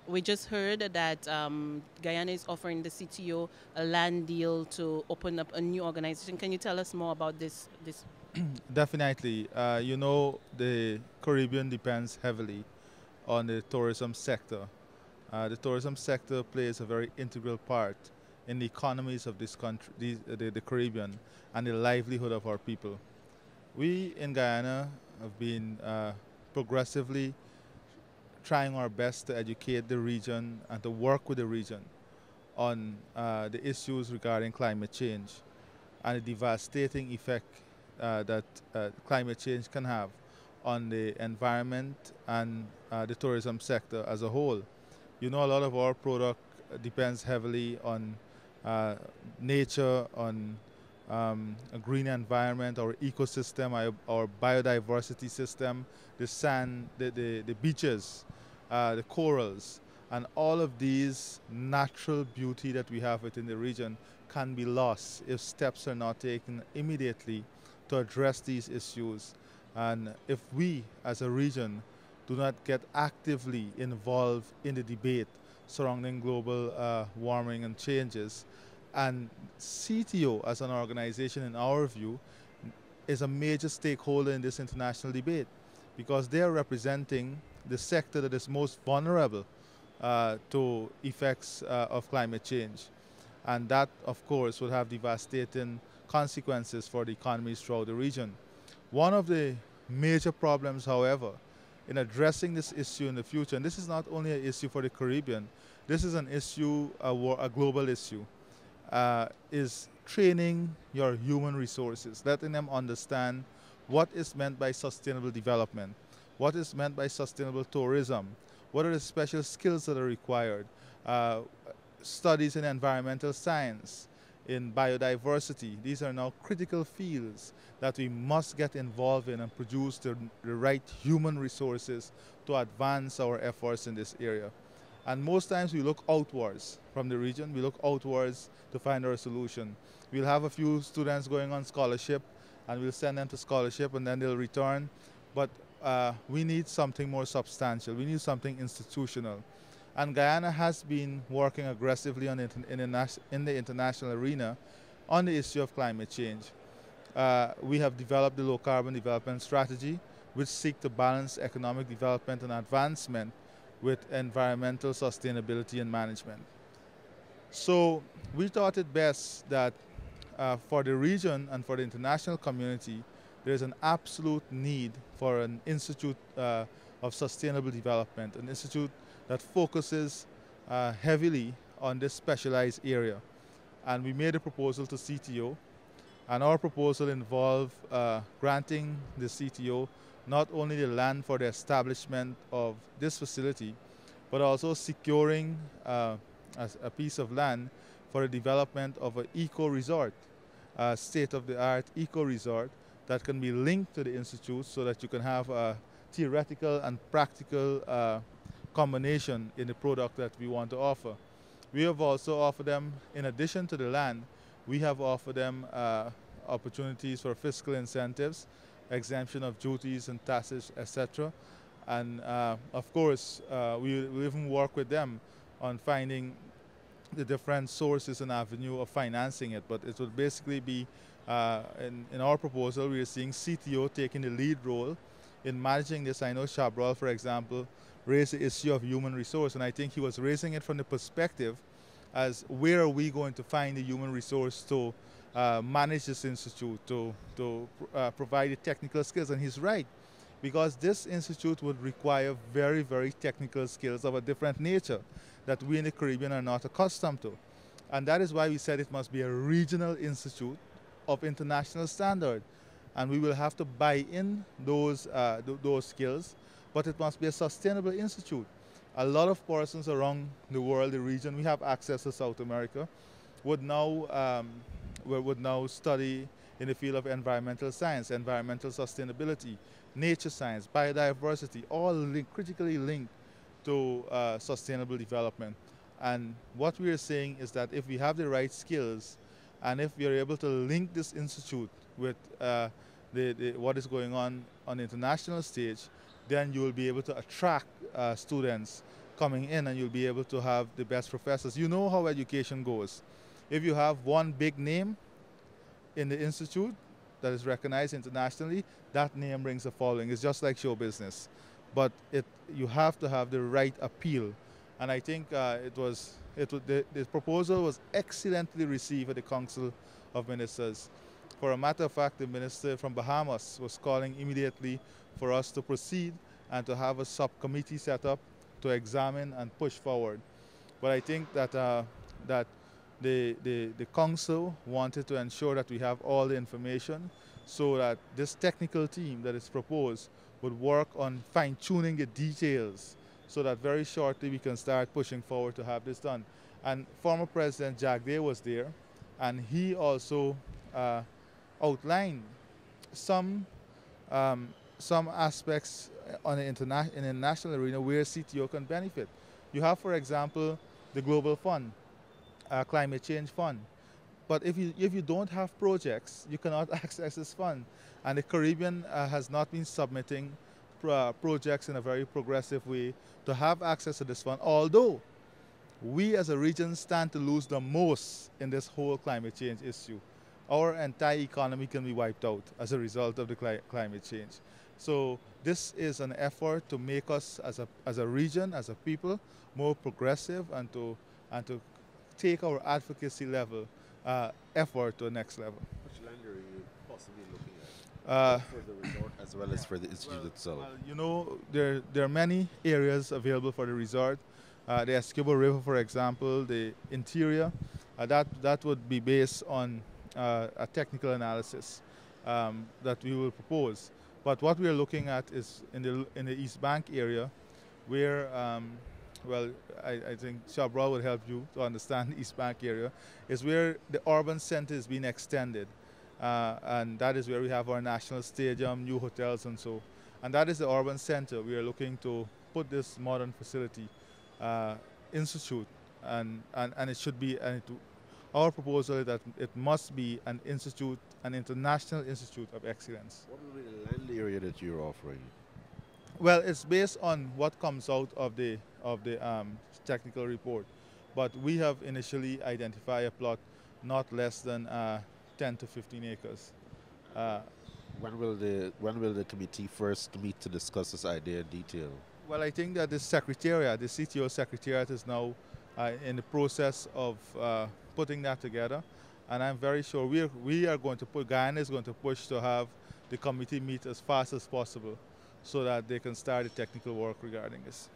we just heard that Guyana is offering the CTO a land deal to open up a new organization. Can you tell us more about this? Definitely. You know, the Caribbean depends heavily on the tourism sector. The tourism sector plays a very integral part in the economies of this country, the Caribbean, and the livelihood of our people. We in Guyana have been progressively trying our best to educate the region and to work with the region on the issues regarding climate change and the devastating effect that climate change can have on the environment and the tourism sector as a whole. You know, a lot of our product depends heavily on uh, nature, on a green environment, our ecosystem, our biodiversity system, the sand, the beaches, the corals, and all of these natural beauty that we have within the region can be lost if steps are not taken immediately to address these issues. And if we, as a region, do not get actively involved in the debate surrounding global warming and changes, and CTO as an organization, in our view, is a major stakeholder in this international debate because they are representing the sector that is most vulnerable to effects of climate change. And that, of course, would have devastating consequences for the economies throughout the region. One of the major problems, however, in addressing this issue in the future, and this is not only an issue for the Caribbean, this is an issue, a global issue, is training your human resources, letting them understand what is meant by sustainable development, what is meant by sustainable tourism, what are the special skills that are required, uh, studies in environmental science, in biodiversity. These are now critical fields that we must get involved in and produce the right human resources to advance our efforts in this area. And most times we look outwards from the region, we look outwards to find our solution. We'll have a few students going on scholarship and we'll send them to scholarship and then they'll return. But we need something more substantial. We need something institutional. And Guyana has been working aggressively on in the international arena on the issue of climate change. We have developed the low carbon development strategy, which seek to balance economic development and advancement with environmental sustainability and management. So we thought it best that for the region and for the international community, there's an absolute need for an institute of sustainable development, an institute that focuses heavily on this specialized area. And we made a proposal to CTO, and our proposal involved granting the CTO not only the land for the establishment of this facility, but also securing a piece of land for the development of an eco-resort, a state-of-the-art eco-resort that can be linked to the institute so that you can have a theoretical and practical combination in the product that we want to offer. We have also offered them, in addition to the land, we have offered them opportunities for fiscal incentives, exemption of duties and taxes, etc. And of course, we even work with them on finding the different sources and avenue of financing it. But it would basically be, in our proposal, we are seeing CTO taking the lead role in managing this. I know Chabrol, for example, raised the issue of human resource, and I think he was raising it from the perspective as where are we going to find the human resource to manage this institute, to provide the technical skills. And he's right, because this institute would require very, very technical skills of a different nature that we in the Caribbean are not accustomed to. And that is why we said it must be a regional institute of international standard. And we will have to buy in those skills, but it must be a sustainable institute. A lot of persons around the world, the region, we have access to South America, would now study in the field of environmental science, environmental sustainability, nature science, biodiversity, all critically linked to sustainable development. And what we are saying is that if we have the right skills and if we are able to link this institute with what is going on the international stage, then you will be able to attract students coming in, and you'll be able to have the best professors. You know how education goes. If you have one big name in the institute that is recognized internationally, that name brings a following. It's just like show business. But you have to have the right appeal. And I think the proposal was excellently received at the Council of Ministers. For a matter of fact, the minister from Bahamas was calling immediately for us to proceed and to have a subcommittee set up to examine and push forward. But I think that the council wanted to ensure that we have all the information so that this technical team that is proposed would work on fine-tuning the details so that very shortly we can start pushing forward to have this done. And former President Jagdeo was there, and he also outlined some aspects in the national arena where CTO can benefit. You have, for example, the Global Fund, Climate Change Fund. But if you don't have projects, you cannot access this fund. And the Caribbean has not been submitting projects in a very progressive way to have access to this fund, although we as a region stand to lose the most in this whole climate change issue. Our entire economy can be wiped out as a result of the climate change. So this is an effort to make us as a region, as a people, more progressive and to take our advocacy level effort to the next level. Which land are you possibly looking at? For the resort as well as for the institute itself? Well, you know, there are many areas available for the resort. The Essequibo River, for example, the interior, that would be based on a technical analysis that we will propose. But what we are looking at is in the East Bank area, where well, I think Shabra would help you to understand the East Bank area, is where the urban center is being extended. And that is where we have our national stadium, new hotels and so. And that is the urban center. We are looking to put this modern facility, institute, and it should be, our proposal is that it must be an institute, an international institute of excellence. What will be the land area that you're offering? Well, it's based on what comes out of the technical report, but we have initially identified a plot not less than 10 to 15 acres. When will the committee first meet to discuss this idea in detail? Well, I think that the secretariat, the CTO secretariat, is now in the process of putting that together, and I'm very sure we are going to Guyana is going to push to have the committee meet as fast as possible, so that they can start the technical work regarding this.